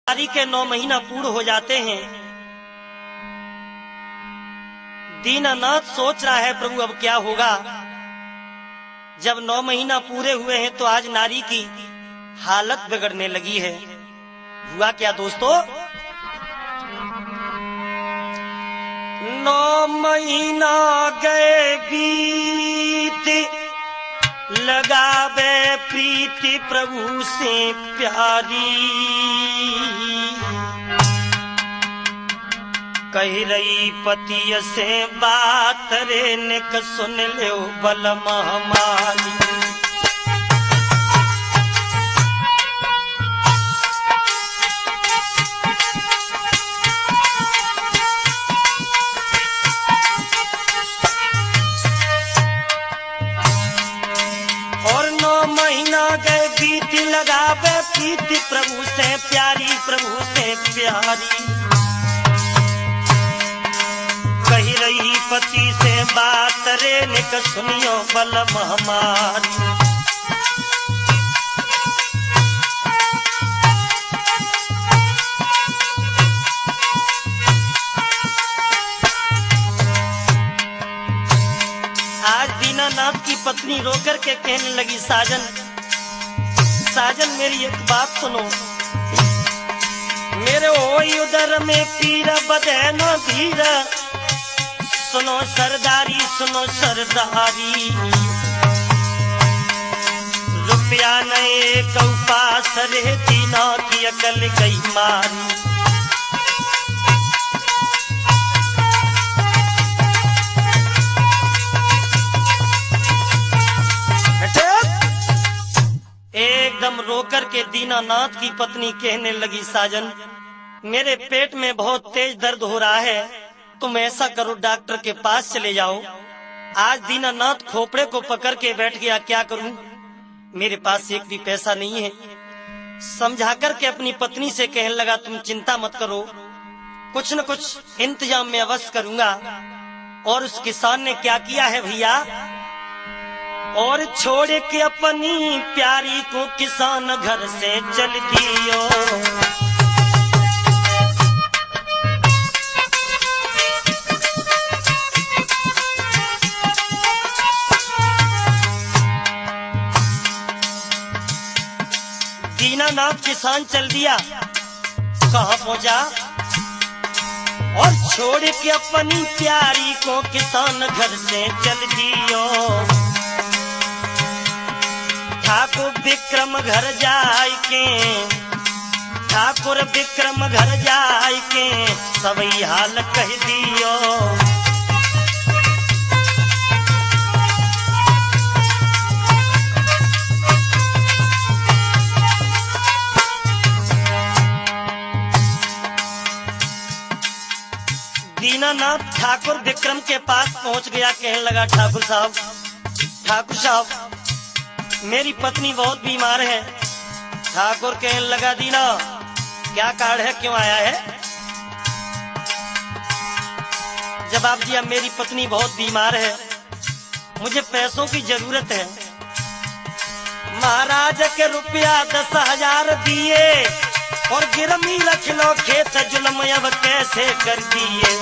नारी के 9 महीना पूर्ण हो जाते हैं। दीनानाथ सोच रहा है प्रभु अब क्या होगा। जब 9 महीना पूरे हुए हैं तो आज नारी की हालत बिगड़ने लगी है। हुआ क्या दोस्तों, 9 महीना गए बीत, लगावे प्रीति प्रभु से प्यारी। कह रही पति से बात रे निक सुन ले बलम हमारी। और 9 महीना गए बीती, लगावे प्रीति प्रभु से प्यारी, प्रभु से प्यारी। कही रही पति से बात रे निक सुनियो बलम हमारी। आज दीनानाथ की पत्नी रोकर के कहने लगी, साजन साजन मेरी एक बात सुनो। मेरे होई उदर में पीर बदे न धीर, सुनो सरदारी सुनो सरदारी। रुपया नए कौपास रे दीना की अकल गई मारी। एकदम रोकर के दीनानाथ की पत्नी कहने लगी, साजन मेरे पेट में बहुत तेज दर्द हो रहा है, तुम ऐसा करो डॉक्टर के पास चले जाओ। आज दीनानाथ खोपड़े को पकड़ के बैठ गया, क्या करूं, मेरे पास एक भी पैसा नहीं है। समझा कर के अपनी पत्नी से कहने लगा, तुम चिंता मत करो, कुछ न कुछ इंतजाम में अवश्य करूंगा। और उस किसान ने क्या किया है भैया, और छोड़ के अपनी प्यारी को किसान घर से चल दियो। दीनानाथ किसान चल दिया, कहाँ पहुँचा, और छोड़ के अपनी प्यारी को किसान घर से चल दियो। ठाकुर विक्रम घर जाय के, ठाकुर विक्रम घर जाय के सबई हाल कह दियो। दीनानाथ ठाकुर विक्रम के पास पहुंच गया, कहने लगा, ठाकुर साहब मेरी पत्नी बहुत बीमार है। ठाकुर कहने लगा, दीना क्या कारण है, क्यों आया है। जवाब दिया, मेरी पत्नी बहुत बीमार है, मुझे पैसों की जरूरत है। महाराज के रुपया 10,000 दिए और गिरमी रख लो खेत, जुल्म अब कैसे कर दिए।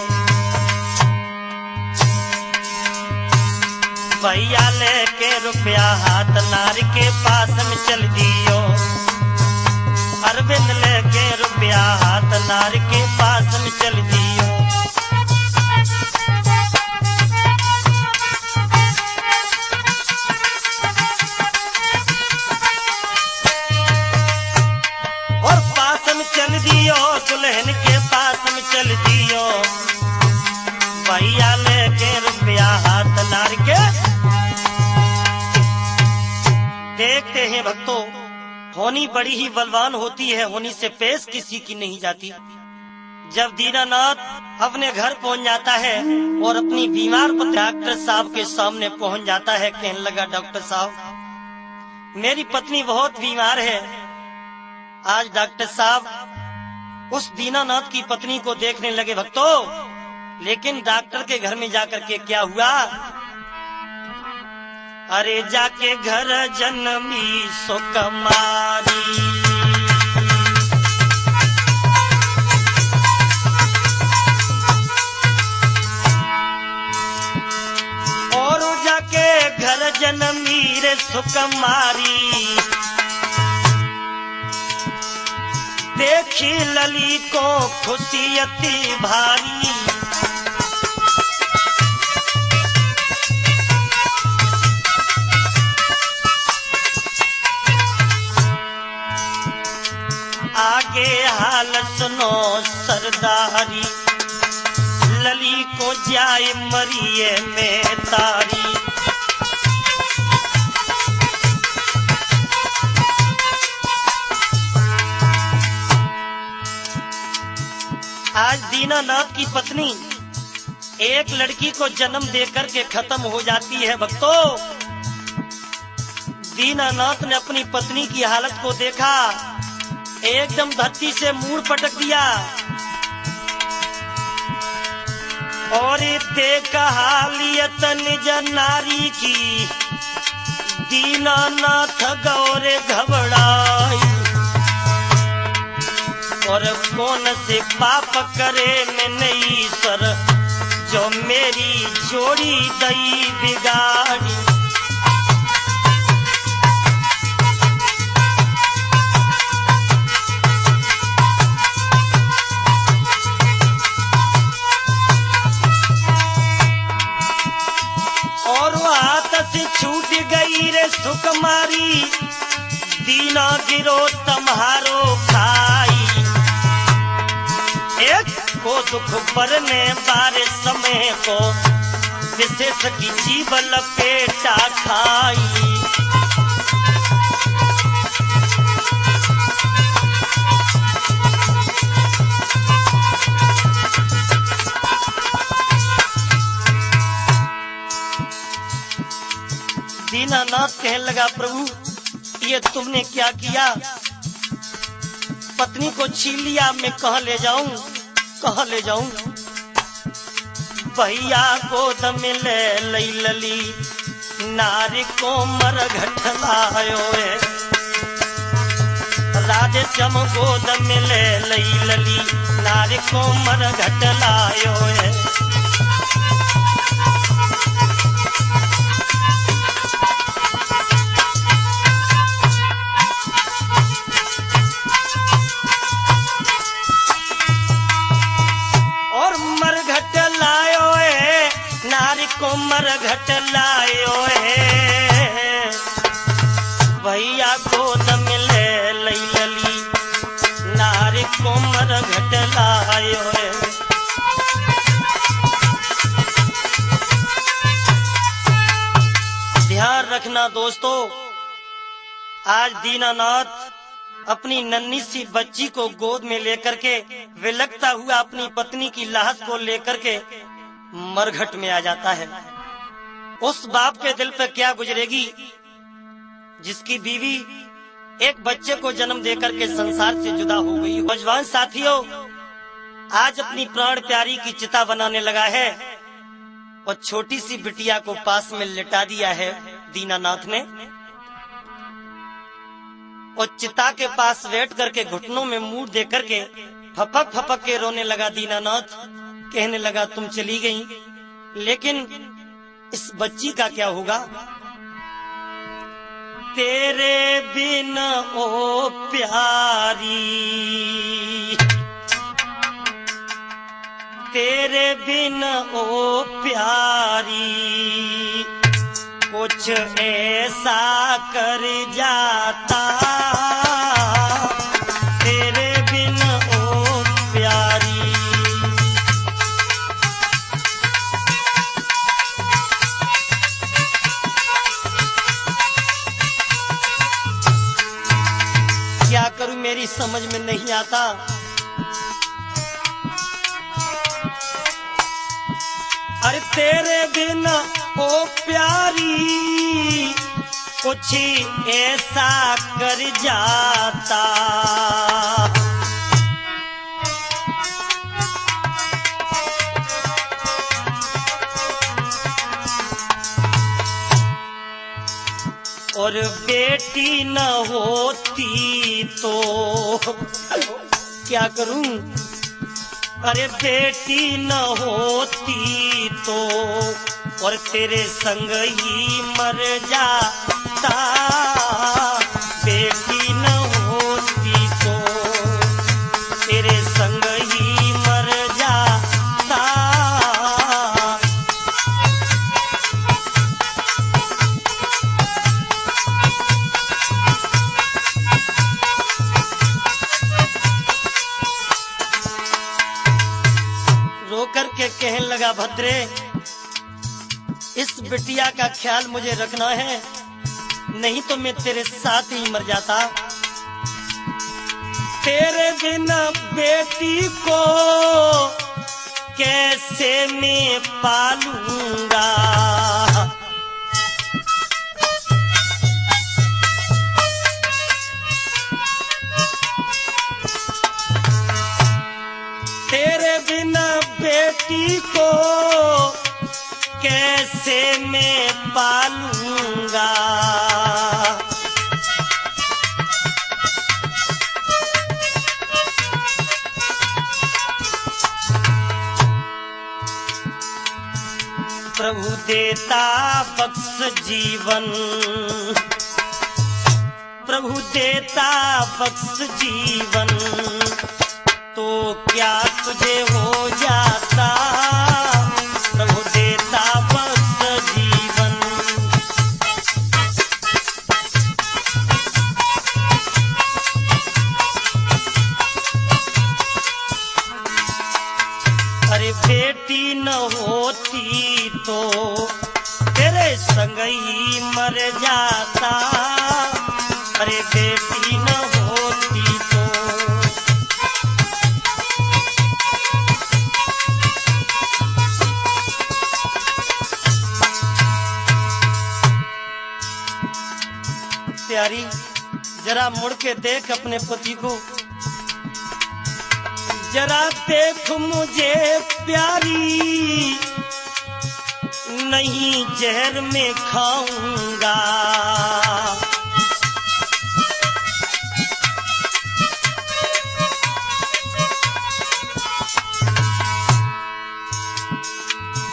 भैया लेके रुपया हाथ नार के पास में चल दियो। अरविंद लेके रुपया हाथ नार के पास में चल दियो। और पास में चल दियो, दुल्हन के पास में चल दियो। भैया लेके रुपया हाथ नार के। देखते हैं भक्तों, होनी बड़ी ही बलवान होती है, होनी से पेश किसी की नहीं जाती। जब दीनानाथ अपने घर पहुंच जाता है और अपनी बीमार पत्नी डॉक्टर साहब के सामने पहुंच जाता है, कहने लगा, डॉक्टर साहब मेरी पत्नी बहुत बीमार है। आज डॉक्टर साहब उस दीनानाथ की पत्नी को देखने लगे भक्तों, लेकिन डॉक्टर के घर में जाकर के क्या हुआ, अरे जाके घर जन्मी सुकुमारी। सुकुमारी। देखी लली को खुशी अति भारी। आगे हाल सुनो सरदारी, लली को जाए मरिए में तारी। आज दीनानाथ की पत्नी एक लड़की को जन्म देकर के खत्म हो जाती है। भक्तों, दीनानाथ ने अपनी पत्नी की हालत को देखा, एकदम धरती से मूड़ पटक दिया और देखा हालियत निज नारी की। दीनानाथ गौरे घबराई और कौन से पाप करे मैंने ईश्वर, जो मेरी जोड़ी दई बिगाड़ी। छूट गई रे सुकुमारी, दीना गिरो तुम्हारो खाई। एक को दुख परने बारे समय को, विशेष की जीव लपेटा खाई। दीनानाथ कहने लगा, प्रभु ये तुमने क्या किया? पत्नी को छीन लिया, मैं कहाँ ले जाऊं, कहाँ ले जाऊं? भैया गोद में ले लई लली, नारी को मरघट लायो है। राधे श्याम गोद में ले लई लली, नारी को मरघट लायो है। को मरघट लायो है, भैया गोद में ले लई लली, नारी को मरघट लायो है। ध्यान रखना दोस्तों, आज दीनानाथ अपनी नन्ही सी बच्ची को गोद में लेकर के विलखता हुआ अपनी पत्नी की लाश को लेकर के मरघट में आ जाता है। उस बाप के दिल पर क्या गुजरेगी जिसकी बीवी एक बच्चे को जन्म देकर के संसार से जुदा हो गई। नौजवान साथियों, आज अपनी प्राण प्यारी की चिता बनाने लगा है और छोटी सी बिटिया को पास में लिटा दिया है दीनानाथ ने। और चिता के पास बैठ करके घुटनों में मुंह दे करके फपक फपक के रोने लगा दीनानाथ। कहने लगा, तुम चली गई, लेकिन इस बच्ची का क्या होगा? तेरे बिन ओ प्यारी, तेरे बिन ओ प्यारी, कुछ ऐसा कर जाता, तेरे बिन ओ प्यारी। क्या करूं, मेरी समझ में नहीं आता। अरे तेरे बिन ओ प्यारी, कुछ ऐसा कर जाता, और बेटी न होती तो क्या करूं? अरे बेटी न होती तो और तेरे संग ही मर जाता। जाता, बेटी न होती तो तेरे संग ही मर जाता। रो करके कहने लगा, भद्रे इस बिटिया का ख्याल मुझे रखना है, नहीं तो मैं तेरे साथ ही मर जाता। तेरे बिना बेटी को कैसे मैं पालूंगा। तेरे बिना बेटी को कैसे मैं पालूंगा। प्रभु देता बख्श जीवन, प्रभु देता बख्श जीवन, तो क्या तुझे हो जाता। प्रभु देता बख्श जीवन। अरे बेटी न होती तो तेरे संग ही मर जाता। अरे बेटी न होती तो। प्यारी जरा मुड़ के देख अपने पति को, जरा देख मुझे प्यारी, नहीं जहर में खाऊंगा।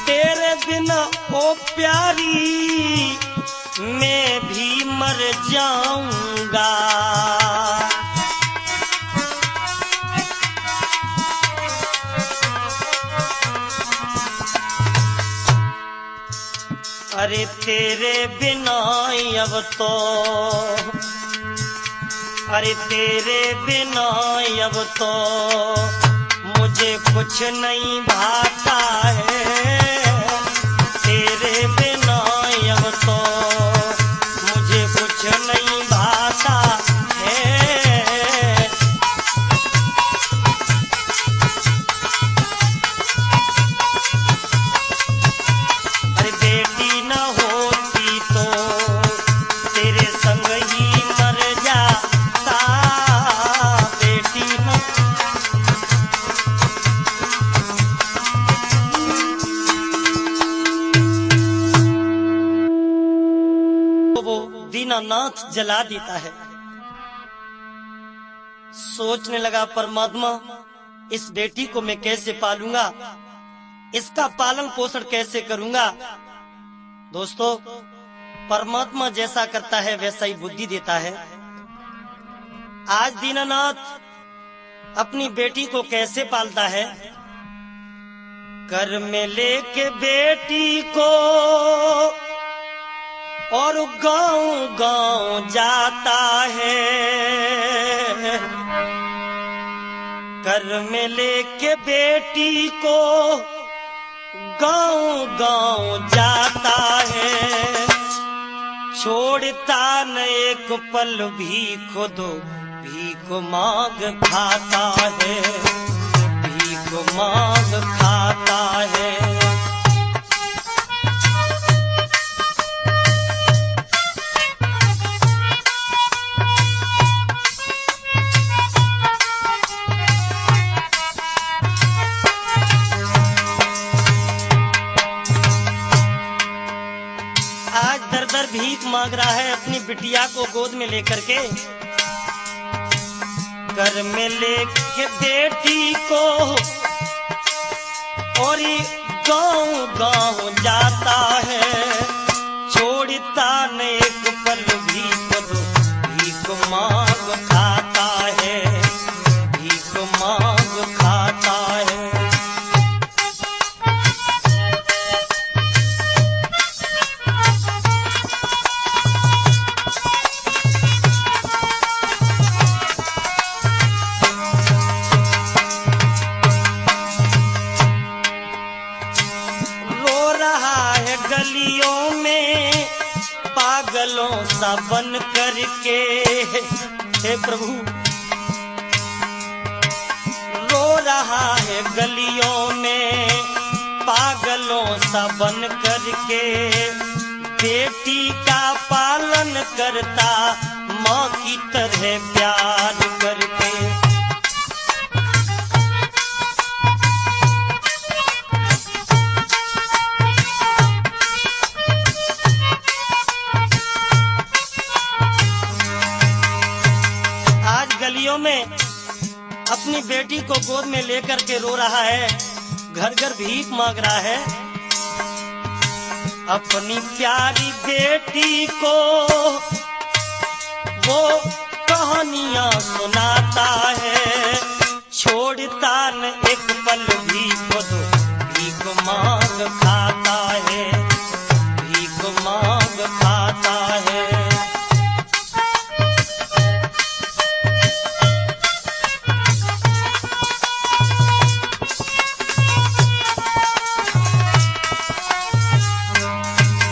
तेरे बिना ओ प्यारी मैं भी मर जाऊंगा। अरे तेरे बिना अब तो, अरे तेरे बिना अब तो मुझे कुछ नहीं भाता है। तेरे बिना अब तो मुझे कुछ नहीं भाता है। अरे बेटी न होती तो तेरे संग ही मर जाता। बेटी न वो दीनानाथ जला देता है। सोचने लगा, परमात्मा इस बेटी को मैं कैसे पालूंगा, इसका पालन पोषण कैसे करूंगा। दोस्तों, परमात्मा जैसा करता है वैसा ही बुद्धि देता है। आज दीनानाथ अपनी बेटी को कैसे पालता है। घर में लेके बेटी को और गांव गांव जाता है। घर में लेके बेटी को गांव गांव जाता है। छोड़ता न एक पल भी खुद भीख मांग खाता है। भीख मांग खाता है। भीख मांग रहा है अपनी बिटिया को गोद में लेकर के। घर में लेके बेटी को और गांव गांव जाता है। छोड़ता न एक पल बन करके। हे प्रभु, रो रहा है गलियों में पागलों सा बन करके। बेटी का पालन करता माँ की तरह प्यार करके। आज गलियों में अपनी बेटी को गोद में लेकर के रो रहा है, घर घर भीख मांग रहा है। अपनी प्यारी बेटी को वो कहानियां सुनाता है, छोड़ता न एक पल भी खुद भीख मांग खाता है, भीख मांग खाता है।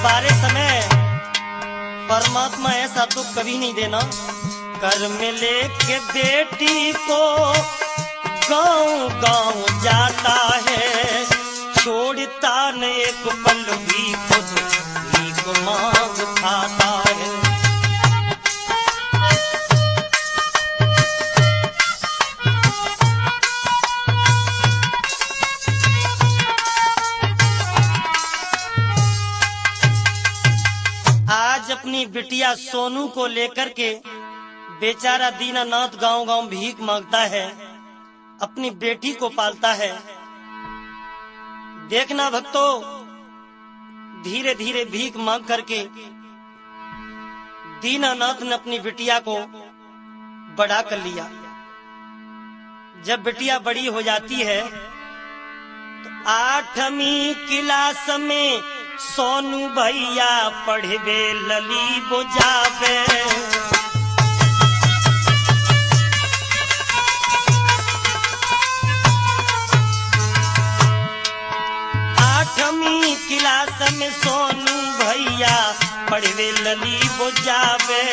सारे समय परमात्मा ऐसा तो कभी नहीं देना, कर में लेके बेटी को गांव गांव जाता है, छोड़ता न एक पल भी खुद भीख मांग खाता है। आज अपनी बिटिया सोनू को लेकर के बेचारा दीनानाथ गांव गांव भीख मांगता है, अपनी बेटी को पालता है। देखना भक्तों, धीरे धीरे भीख मांग करके दीनानाथ ने अपनी बिटिया को बड़ा कर लिया। जब बिटिया बड़ी हो जाती है तो 8वीं क्लास में सोनू भैया पढ़वे लली बुझावे। 8वीं क्लास में सोनू भैया पढ़वे लली बुझावे।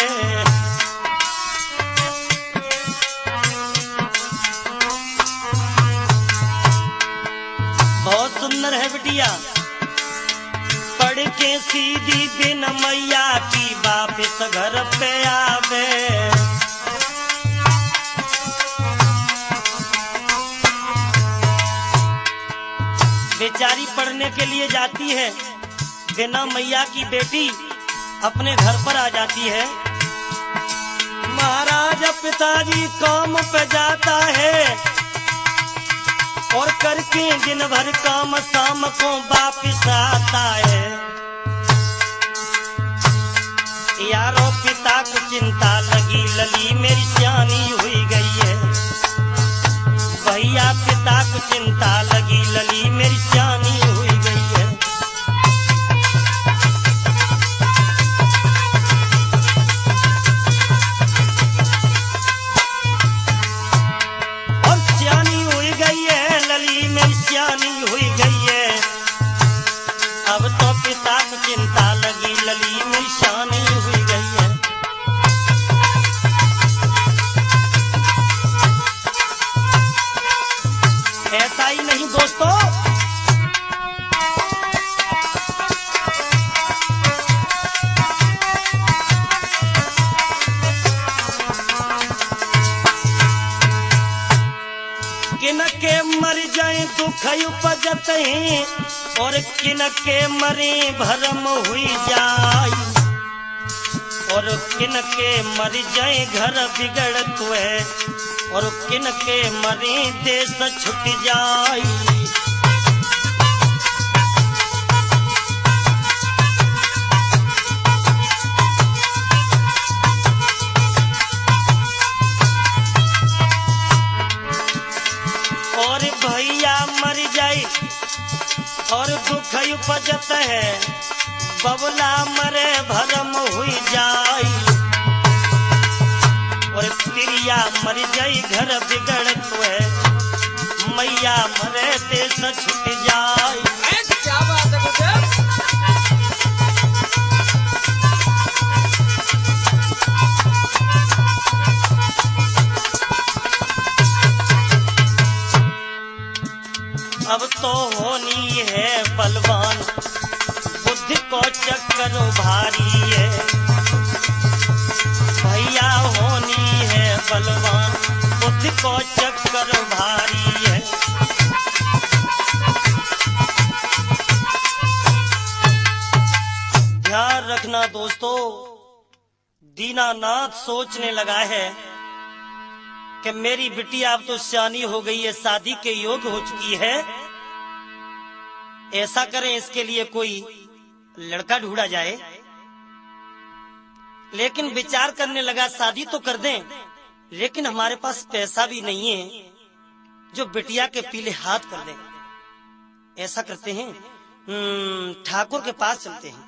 बहुत सुंदर है बिटिया, पढ़ के सीधी बिन मैया की वापिस घर पे आवे। बेचारी पढ़ने के लिए जाती है, बिना मैया की बेटी अपने घर पर आ जाती है। महाराज पिताजी काम पे जाता है और करके दिन भर काम शाम को वापिस आता है। यारो पिता को चिंता लगी, लली मेरी सियानी हुई गई है। भैया पिता को चिंता लगी, लली मेरी सियानी हुई गई है। और सियानी हुई गई है, लली मेरी सियानी हुई गई है। अब तो पिता को चिंता लगी, लली मेरी सियानी हुई गई है। ऐसा ही नहीं दोस्तों, किन के मर जाए दुख उपजत हैं और किन के मरे भरम हुई जाए। और किन के मर जाए घर बिगड़त है और किन के मरे देश छुट जाए। और भैया मर जाए और दुख उपजत है, बबला मरे भरम हुई जाए। और प्रिया मर जाई घर बिगड़त है, मैया मरे देश छुट जाए। क्या बात है अब तो होनी है बलवान, बुद्धि को चक्कर भारी है। भैया होनी है बलवान, बुद्धि को चक्कर भारी है। ध्यान रखना दोस्तों, दीनानाथ सोचने लगा है कि मेरी बिटिया अब तो सियानी हो गई है, शादी के योग्य हो चुकी है। ऐसा करें, इसके लिए कोई लड़का ढूंढा जाए। लेकिन विचार करने लगा शादी तो कर दें, लेकिन हमारे पास पैसा भी नहीं है जो बिटिया के पीले हाथ कर दें। ऐसा करते हैं, ठाकुर के पास चलते हैं।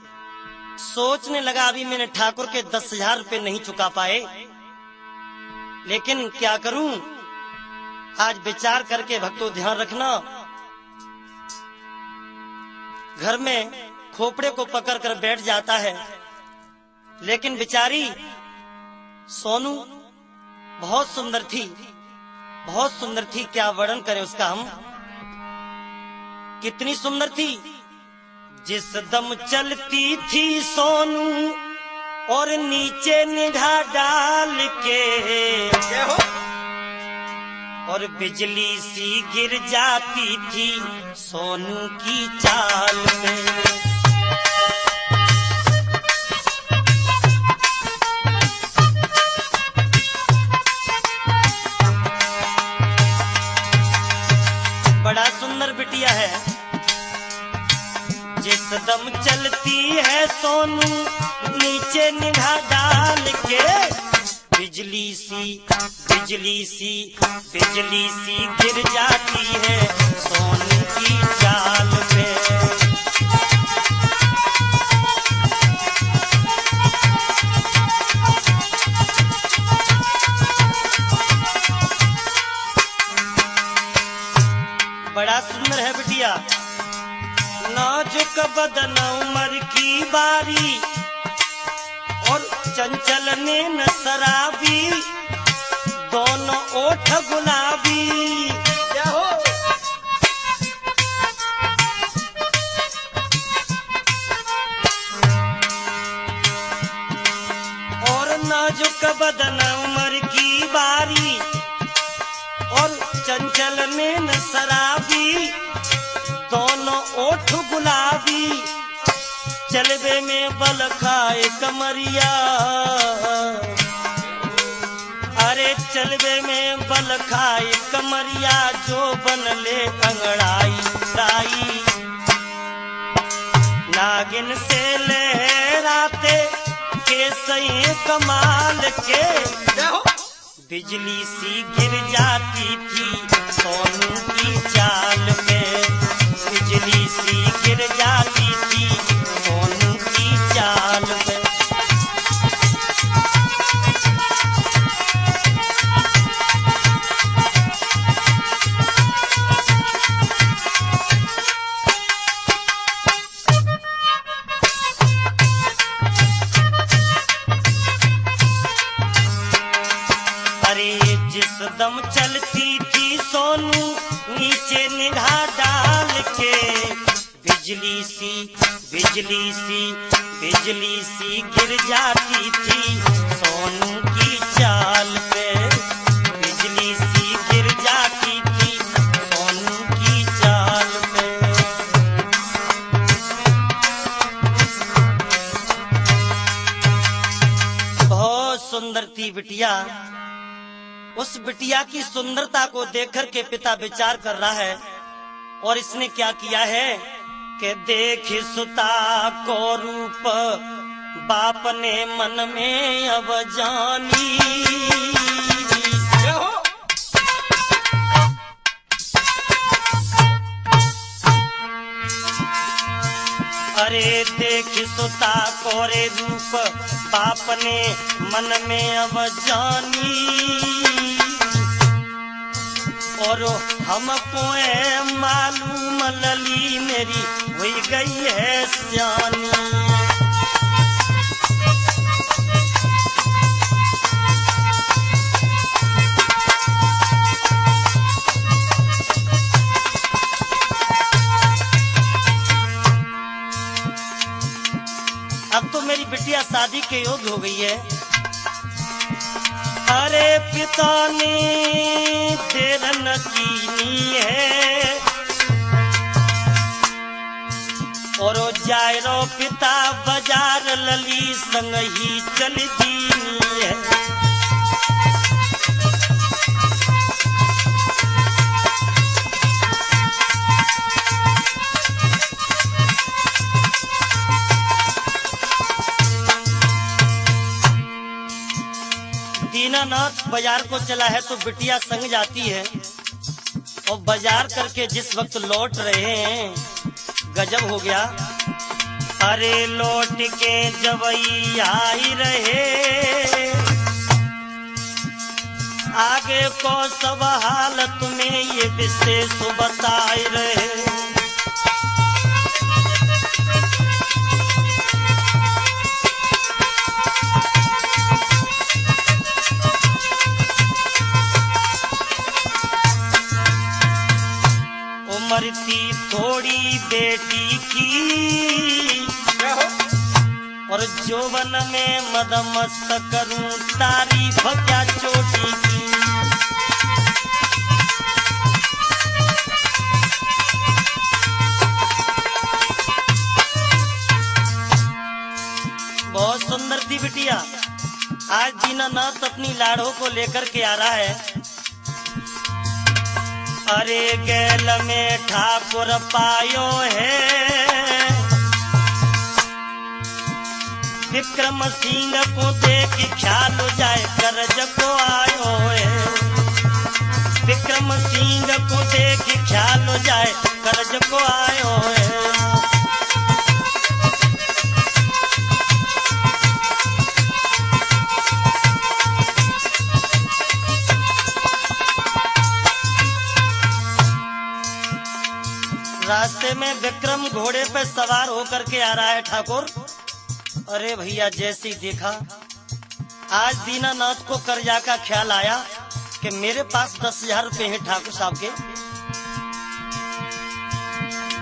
सोचने लगा, अभी मैंने ठाकुर के 10,000 रुपए नहीं चुका पाए, लेकिन क्या करूं। आज विचार करके भक्तों ध्यान रखना, घर में खोपड़े को पकड़कर बैठ जाता है। लेकिन बेचारी सोनू बहुत सुंदर थी, बहुत सुंदर थी। क्या वर्णन करें उसका हम, कितनी सुंदर थी। जिस दम चलती थी सोनू और नीचे निगाह डाल के, और बिजली सी गिर जाती थी सोनू की चाल पे। बड़ा सुंदर बिटिया है। जिस दम चलती है सोनू नीचे निगाह डाल के, बिजली सी गिर जाती है सोनू की चाल पे। बड़ा सुंदर है बिटिया, नाजुक बदन उम्र की बारी, और चंचल नैन शराबी, दोनों ओठ गुलाबी। और नाजुक बदन उम्र की बारी, और चंचल नैन शराबी, दोनों ओठ गुलाबी। चलबे में बल खाए कमरिया, अरे चलबे में बल खाए कमरिया, जो बन ले अंगड़ाई राई। नागिन से लहराते के सही कमाल के, बिजली सी गिर जाती थी सोनू की चाल में। बिजली सी गिर जाती थी सोनू की चाल में। अरे जिस दम चलती थी सोनू नीचे निगाह डाल के, बिजली सी गिर जाती थी सोनू की चाल पे। बिजली सी गिर जाती थी सोनू की चाल पे। बहुत सुंदर थी बिटिया। उस बिटिया की सुंदरता को देखकर के पिता विचार कर रहा है, और इसने क्या किया है कि देख सुता को रूप बाप ने मन में अब जानी। अरे देख सुता कोरे रूप बाप ने मन में अब जानी, और हमको मालूम लली मेरी हुई गई है सियानी। शादी के योग्य हो गई है। अरे पिता ने देर न कीनी है और जाय रो पिता बाजार लली संग ही चल दीनी है। दीनानाथ बाजार को चला है तो बिटिया संग जाती है और बाजार करके जिस वक्त लौट रहे हैं गजब हो गया। अरे लौट के जवई आई रहे आगे को सब हालत में ये विशेष बताए रहे। उम्र थी थोड़ी बेटी की और जौवन में मदमस्त करूं तारीफ क्या चोटी की। बहुत सुंदर थी बिटिया। आज दीनानाथ अपनी लाड़ों को लेकर के आ रहा है। अरे गैल में ठाकुर पायो है विक्रम सिंह को देख ख्याल हो जाए करज को आयो है। विक्रम सिंह को देख ख्याल हो जाए करज को आयो है। रास्ते में विक्रम घोड़े पे सवार होकर के आ रहा है ठाकुर। अरे भैया जैसे ही देखा आज दीनानाथ को कर्जा का ख्याल आया कि मेरे पास 10,000 रुपए हैं ठाकुर साहब के।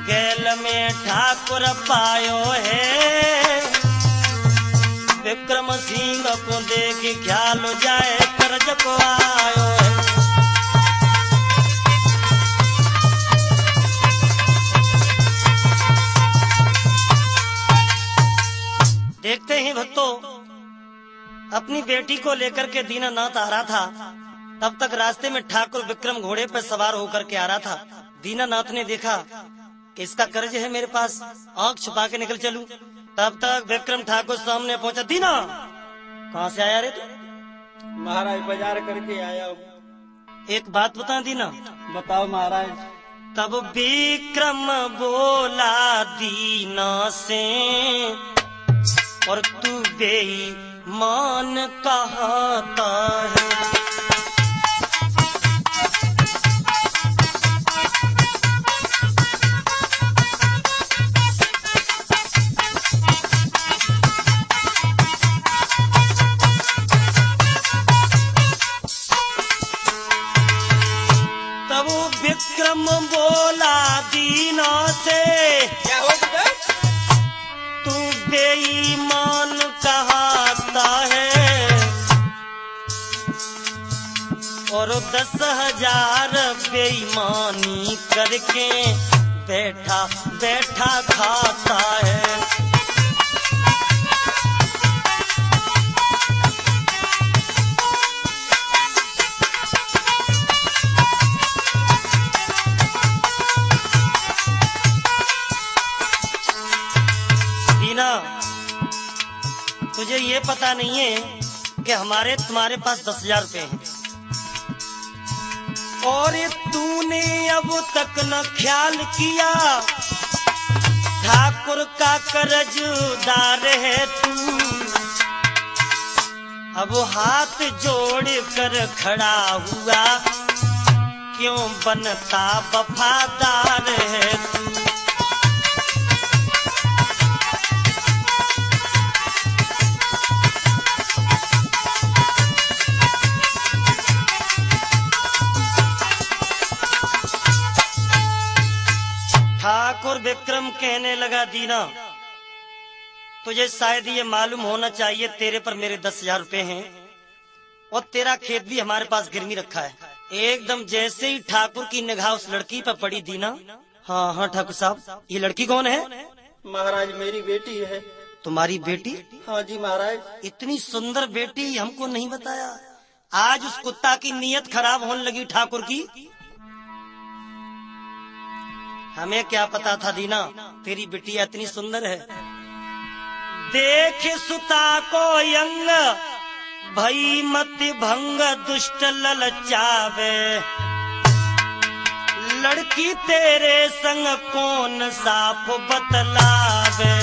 गैल में ठाकुर पायो है विक्रम सिंह को देख ख्याल हो जाए कर्ज को आयो है। देखते ही भक्तों अपनी बेटी को लेकर के दीनानाथ आ रहा था। तब तक रास्ते में ठाकुर विक्रम घोड़े पर सवार होकर के आ रहा था। दीनानाथ ने देखा कि इसका कर्ज है मेरे पास, आंख छुपा के निकल चलूं। तब तक विक्रम ठाकुर सामने पहुंचा। दीना कहाँ से आया रे तू? महाराज बाजार करके आया हूँ। एक बात बता दीना। बताओ महाराज। तब विक्रम बोला दीना से और तू बेईमान कहता है। तब विक्रम बोला दीना से क्या हो गया? तू बेईमान कहता है और 10,000 बेईमानी करके बैठा बैठा खाता है। तुझे ये पता नहीं है कि हमारे तुम्हारे पास 10,000 रुपए हैं और तूने अब तक न ख्याल किया ठाकुर का कर्जदार है तू। अब हाथ जोड़ कर खड़ा हुआ क्यों बनता वफादार है तू। ठाकुर विक्रम कहने लगा दीना तुझे शायद ये मालूम होना चाहिए तेरे पर मेरे 10,000 रुपए हैं और तेरा खेत भी हमारे पास गिरवी रखा है। एकदम जैसे ही ठाकुर की निगाह उस लड़की पर पड़ी दीना। हाँ हाँ ठाकुर साहब, ये लड़की कौन है? महाराज मेरी बेटी है। तुम्हारी बेटी? हाँ जी महाराज। इतनी सुंदर बेटी हमको नहीं बताया। आज उस कुत्ता की नीयत खराब होने लगी ठाकुर की। हमें क्या पता था दीना तेरी बिटिया इतनी सुंदर है। देख सुता को यंग भई मत भंग दुष्ट ललचावे, लड़की तेरे संग कौन साफ बतलावे।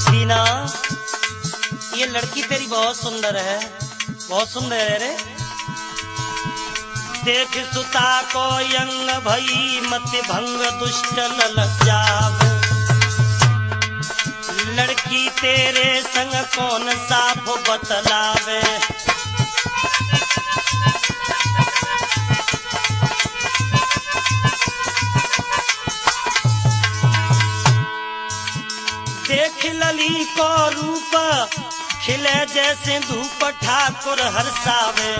दीना ये लड़की तेरी बहुत सुंदर है, बहुत सुंदर है रे। देख सुता को यंग भई मत भंग दुष्ट ललचाव, लड़की तेरे संग कौन साफ बतलावे। देख लली को रूप खिले जैसे धूप ठाकुर हर्षावे,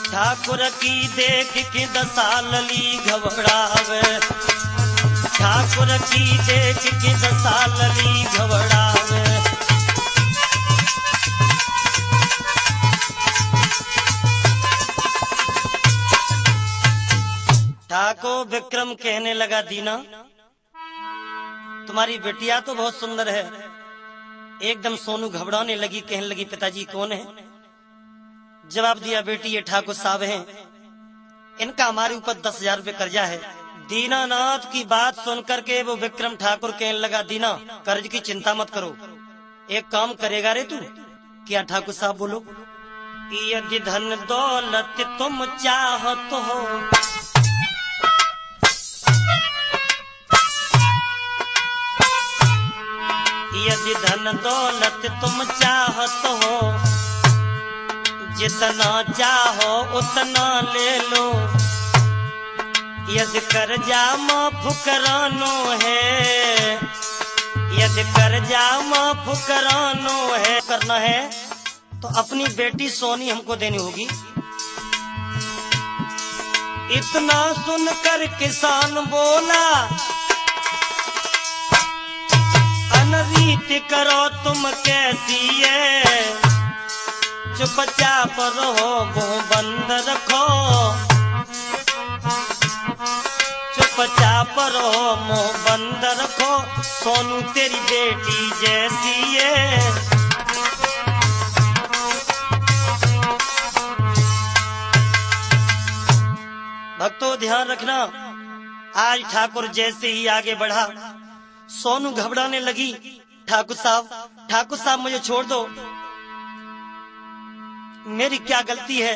ठाकुर की देख के दशा लली घबरावे, ठाकुर की देख के दशा लली घबरावे। ठाकुर विक्रम कहने लगा दीना तुम्हारी बेटिया तो बहुत सुंदर है। एकदम सोनू घबराने लगी, कहने लगी पिताजी कौन है? जवाब दिया बेटी ये ठाकुर साहब हैं, इनका हमारे ऊपर 10,000 रुपए कर्जा है। दीनानाथ की बात सुनकर के वो विक्रम ठाकुर कहने लगा दीना कर्ज की चिंता मत करो, एक काम करेगा रे तू? क्या ठाकुर साहब बोलो? यदि धन दौलत तुम चाहत हो, यदि धन दौलत तुम चाहत हो, जितना चाहो उतना ले लो, यदि कर्जा माफ करानो है, यदि कर्जा माफ करानो है करना है तो अपनी बेटी सोनी हमको देनी होगी। इतना सुनकर किसान बोला अनरीति करो तुम कैसी है, चुपचाप रहो मुंह बंद रखो, चुपचाप रहो मुंह बंद रखो, सोनू तेरी बेटी जैसी है। भक्तों ध्यान रखना, आज ठाकुर जैसे ही आगे बढ़ा सोनू घबराने लगी। ठाकुर साहब मुझे छोड़ दो, मेरी क्या गलती है?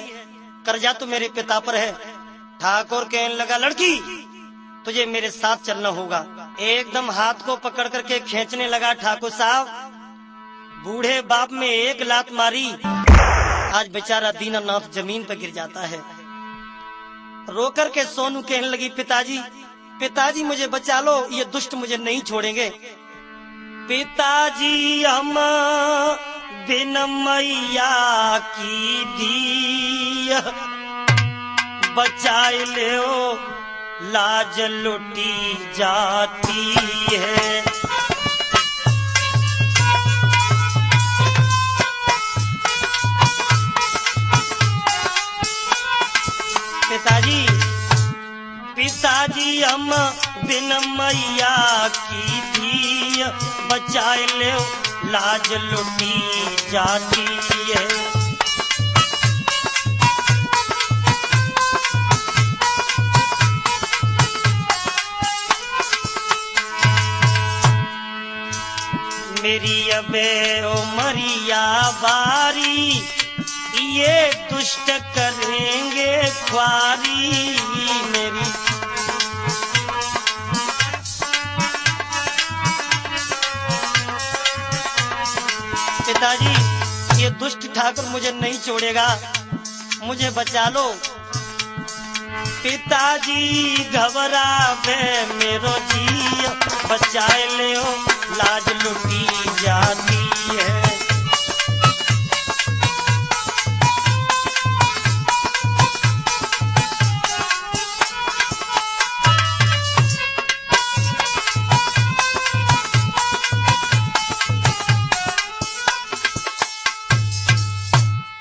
कर्जा तो मेरे पिता पर है। ठाकुर कहने लगा लड़की तुझे मेरे साथ चलना होगा। एकदम हाथ को पकड़ करके खींचने लगा। ठाकुर साहब बूढ़े बाप में एक लात मारी, आज बेचारा दीनानाथ जमीन पर गिर जाता है। रोकर के सोनू कहने लगी पिताजी मुझे बचा लो, ये दुष्ट मुझे नहीं छोड़ेंगे। पिताजी हम बिन मैया की दी बचाए ले लाज लुटी जाती है। पिताजी हम बिन मैया की दी बचाए ले लाज लुटी जाती है। मेरी अबे उमरिया बारी, ये दुष्ट करेंगे ख्वारी मेरी। पिताजी ये दुष्ट ठाकुर मुझे नहीं छोड़ेगा, मुझे बचा लो। पिताजी घबरावे मेरो जी, बचाए ले लाज लुटी जाती है।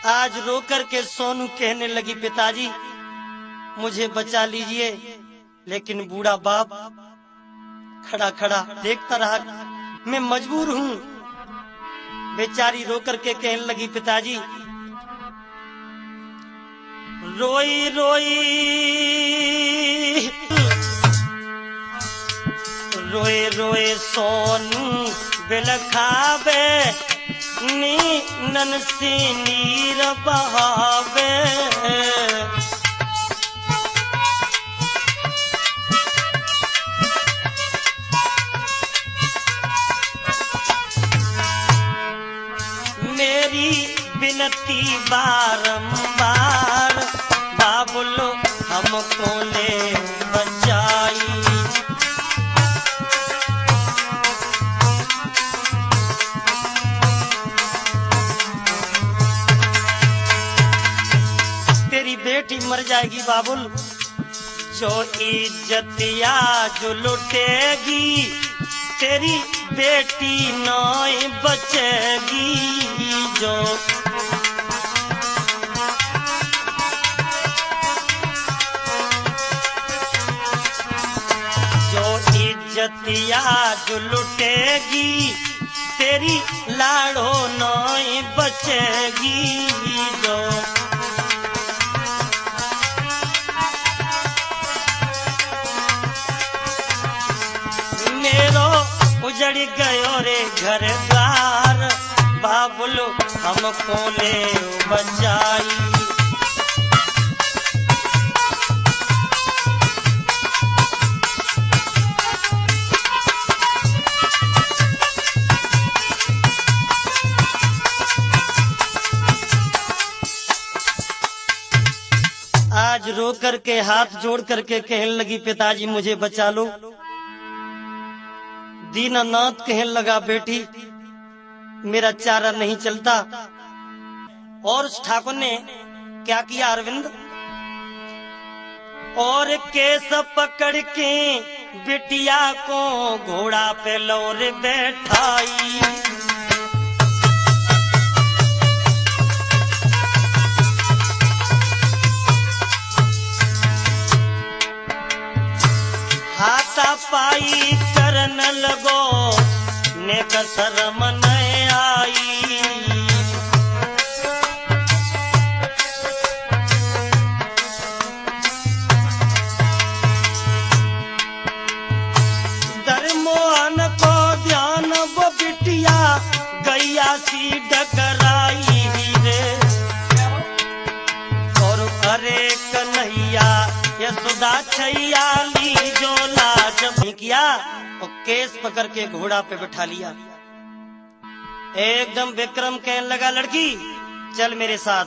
आज रो कर के सोनू कहने लगी, पिताजी मुझे बचा लीजिए। लेकिन बूढ़ा बाप खड़ा खड़ा देखता रहा। मैं मजबूर हूँ। बेचारी रो कर के कहने लगी, पिताजी रोई रोई रोए रोए सोनू बिलखावे, नीनन से नीर बहावे। मेरी विनती बारंबार, बाबुलो हमको ले बचाई। तेरी बेटी मर जाएगी बाबुल, जो इज्जतिया जो लुटेगी, तेरी बेटी नहीं बचेगी। जो इज्जतिया जो लुटेगी, तेरी लाड़ो नहीं बचेगी। जो मेरो उजड़ गयो रे घर द्वार, बाबुलो हमको ले बचाई। आज रो करके हाथ जोड़ करके कहने लगी, पिताजी मुझे बचा लो। दीनानाथ कहने लगा, बेटी मेरा चारा नहीं चलता। और उस ठाकुर ने क्या किया अरविंद, और केस पकड़ के बिटिया को घोड़ा पे लौर बैठाई। हाथा पाई करन लगो, ने कसर मन आई। धर्मोहन को ध्यान वो बिटिया गैया सी डकराई रे। और अरे कन्हैया यशोदा छैया ली जो लाज नहीं किया, और केस पकड़ के घोड़ा पे बैठा लिया। एकदम विक्रम कहने लगा, लड़की चल मेरे साथ।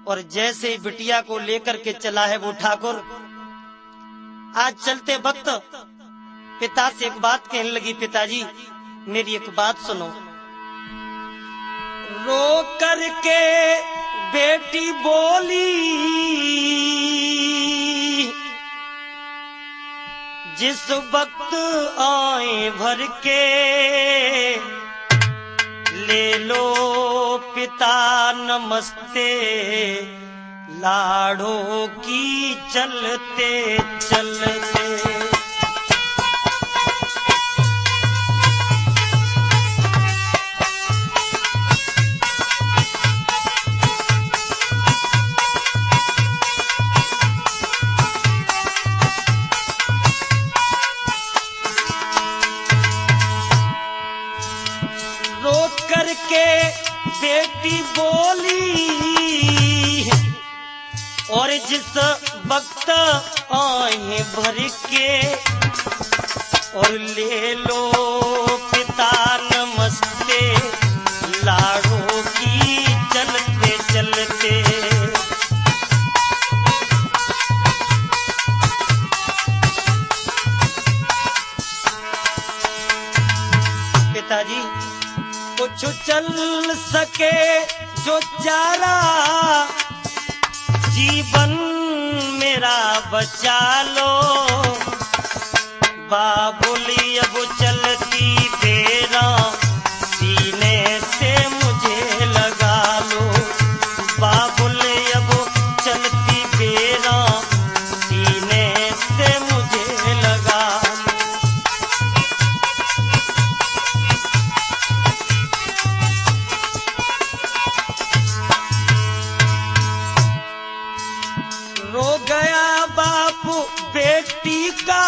और जैसे ही बिटिया को लेकर के चला है वो ठाकुर, आज चलते वक्त पिता से एक बात कहने लगी, पिताजी मेरी एक बात सुनो। रो करके बेटी बोली, जिस वक्त आए भर के, ले लो पिता नमस्ते, लाड़ों की चलते चलते। करके बेटी बोली, और जिस वक्त आए भर के, और ले लो पिता नमस्ते, लाड़ों की चलते चलते। पिताजी कुछ चल सके जो चारा जीवन मेरा बचा लो। बाबुली अब चलती बेरा सीने से मुझे लगा लो। बाबुली अब चलती बेरा सीने से मुझे लगा लो। रो गया बापू बेटी का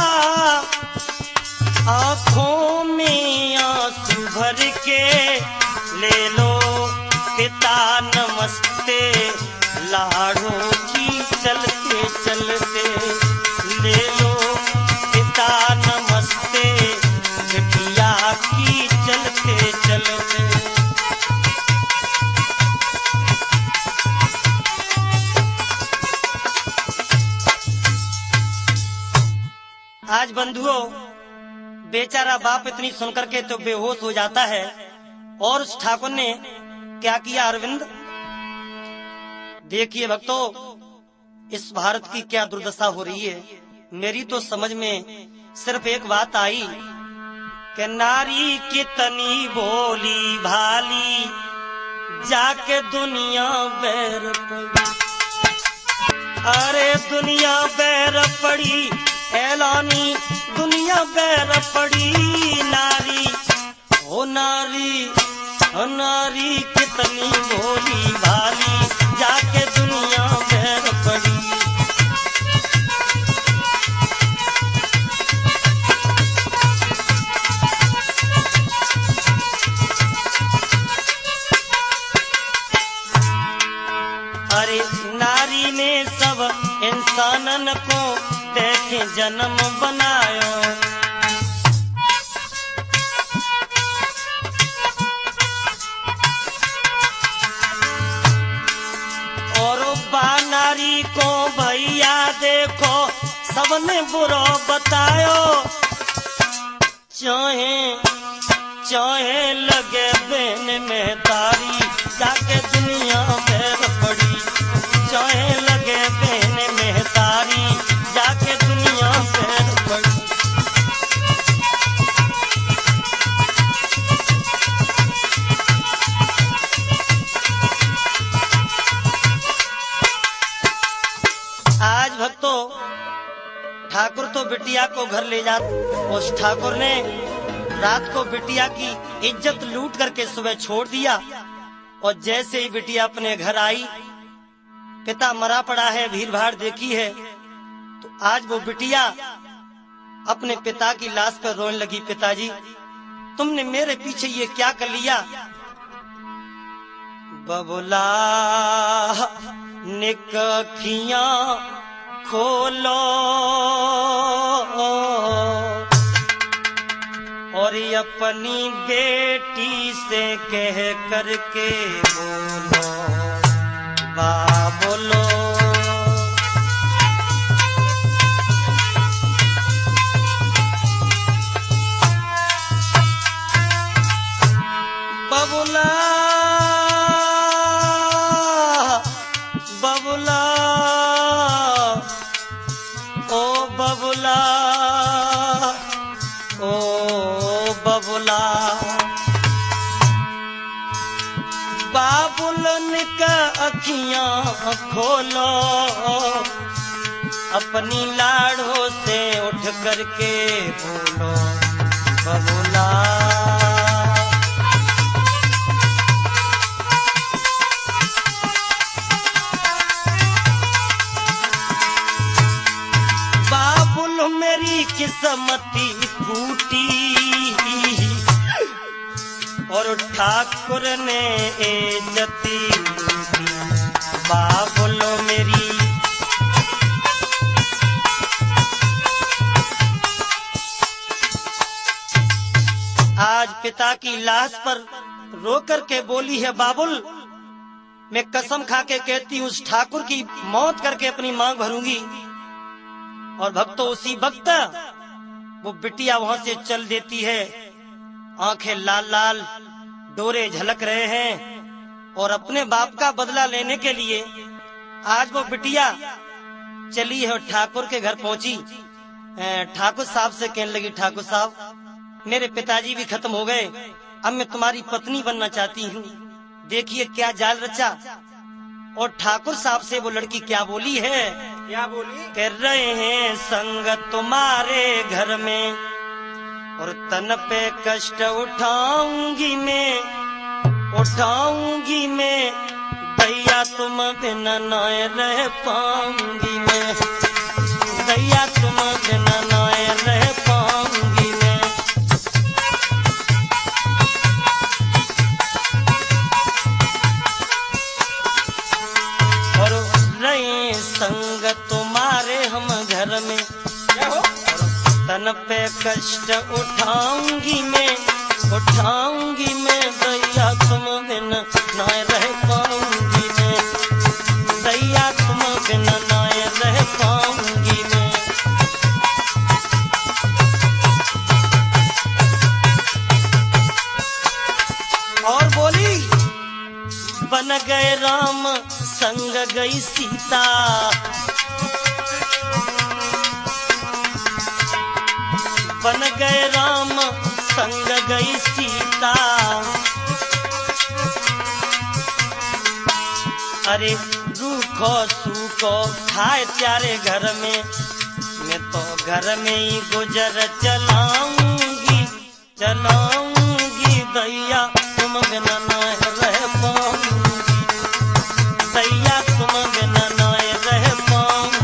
आँखों में आंसू भर के। ले लो पिता नमस्ते लाड़ों की चलते चलते। ले लो पिता नमस्ते बिटिया की चलते चलते। आज बंधुओं बेचारा बाप इतनी सुनकर के तो बेहोश हो जाता है। और उस ठाकुर ने क्या किया अरविंद? देखिए भक्तों, इस भारत की क्या दुर्दशा हो रही है। मेरी तो समझ में सिर्फ एक बात आई कि नारी कितनी भोली भाली जाके दुनिया बैर पड़ी। अरे दुनिया बैर पड़ी ऐलानी दुनिया बैर पड़ी। नारी ओ नारी ओ नारी कितनी भोली भाली जाके दुनिया बैर पड़ी। अरे नारी ने सब इंसानन को देखे जन्म बनायो। और नारी को भैया देखो सबने बुरा बतायो। चाहे चाहे लगे बहन में तारी जाके दुनिया बैर पड़ी। चाहे लगे बहन में तारी जाके दुनिया बैर पड़ी। आज भक्तों ठाकुर तो बिटिया को घर ले जाते। उस ठाकुर ने रात को बिटिया की इज्जत लूट करके सुबह छोड़ दिया। और जैसे ही बिटिया अपने घर आई, पिता मरा पड़ा है, भीड़ भाड़ देखी है, तो आज वो बिटिया अपने पिता की लाश पर रोने लगी। पिताजी तुमने मेरे पीछे ये क्या कर लिया? बबुला निक अखियां खोलो और अपनी बेटी से कह करके बोलो बाबुलो। बबुला बबुला ओ बबुला ओ बबुला। बाबुलन का अखियां खोलो अपनी लाड़ों से उठ करके बोलो बबुला। मेरी किस्मती फूटी और ठाकुर ने इज्जती लूटी। बाबुलो मेरी आज पिता की लाश पर रो करके बोली है, बाबुल मैं कसम खा के कहती हूँ उस ठाकुर की मौत करके अपनी मांग भरूंगी। और भक्तों उसी वक्त वो बिटिया वहां से चल देती है आंखें लाल लाल, डोरे झलक रहे हैं। और अपने बाप का बदला लेने के लिए आज वो बिटिया चली है और ठाकुर के घर पहुंची। ठाकुर साहब से कहने लगी, ठाकुर साहब मेरे पिताजी भी खत्म हो गए, अब मैं तुम्हारी पत्नी बनना चाहती हूँ। देखिए क्या जाल रचा। और ठाकुर साहब से वो लड़की क्या बोली है? क्या बोली? कर रहे हैं संग तुम्हारे घर में और तन पे कष्ट उठाऊंगी मैं, उठाऊंगी मैं, भैया तुम बिना ना रह पाऊंगी मैं, भैया तुम बिना ना रह पाऊंगी मैं। और रहे संग तुम्हारे हम घर में, तन पे कष्ट उठाऊंगी मैं, उठाऊंगी मैं, भैया तुम बिना ना रह पाऊंगी मैं, भैया तुम बिना ना रह पाऊंगी मैं। और बोली, बन गए राम संग गई सीता, बन गए राम संग गई सीता। अरे रूखो सूखो खाए प्यारे घर में, मैं तो घर में ही गुजर चलाऊंगी, चलाऊंगी, दैया तुम बिना ना रह पाऊंगी, दैया तुम बिना ना रह पाऊंगी।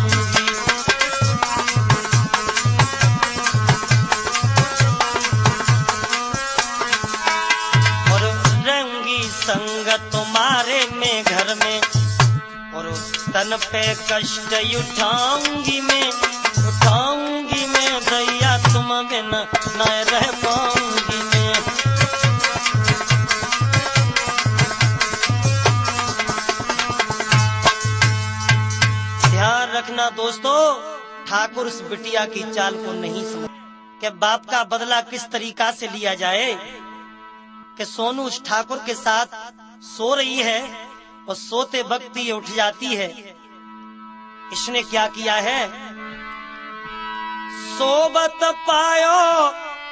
और रहूंगी संग तुम्हारे में घर में और तन पे कष्ट उठाऊंगी मैं, उठाऊंगी मैं, दैया तुम बिना ना रह पाऊंगी मैं। ध्यान रखना दोस्तों, ठाकुर उस बिटिया की चाल को नहीं समझ कि बाप का बदला किस तरीका से लिया जाए। कि सोनू उस ठाकुर के साथ सो रही है और सोते वक्त ये उठ जाती है। इसने क्या किया है? सोबत पायो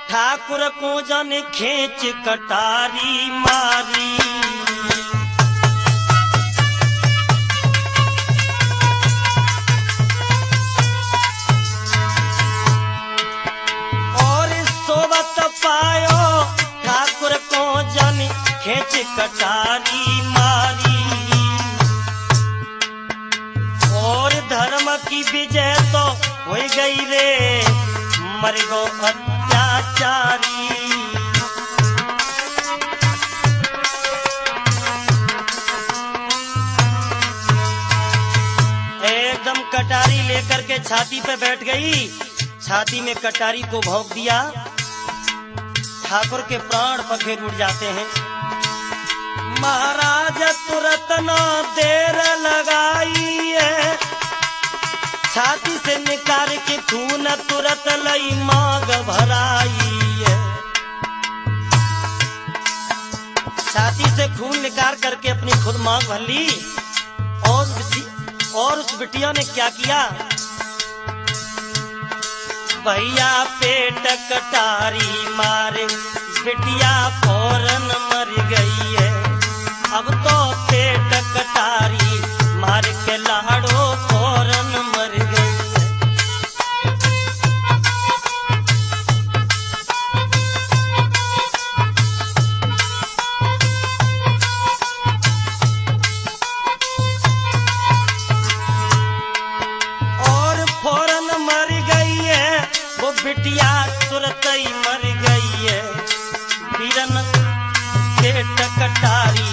ठाकुर को जाने खींच कटारी मारी, पायो ठाकुर को जानी खींच कटारी मारी। और धर्म की विजय तो हो गई रे, मर गो अत्याचारी। एकदम कटारी लेकर के छाती पे बैठ गई, छाती में कटारी को भोंक दिया। ठाकुर के प्राण पखेर उड़ जाते हैं। महाराज तुरंत ना देर लगाई है, छाती से निकाल के खून तुरंत लई मांग भराई है। छाती से खून निकाल करके अपनी खुद मांग भर ली। और उस बिटिया ने क्या किया? भैया पेट कटारी मारे, बिटिया फौरन मर गई है। अब तो पेट कटारी मार के लाड़ो फौरन मर गई है। और फौरन मर गई है वो बिटिया, तुरंत ही मर गई है। बीरन पेट कटारी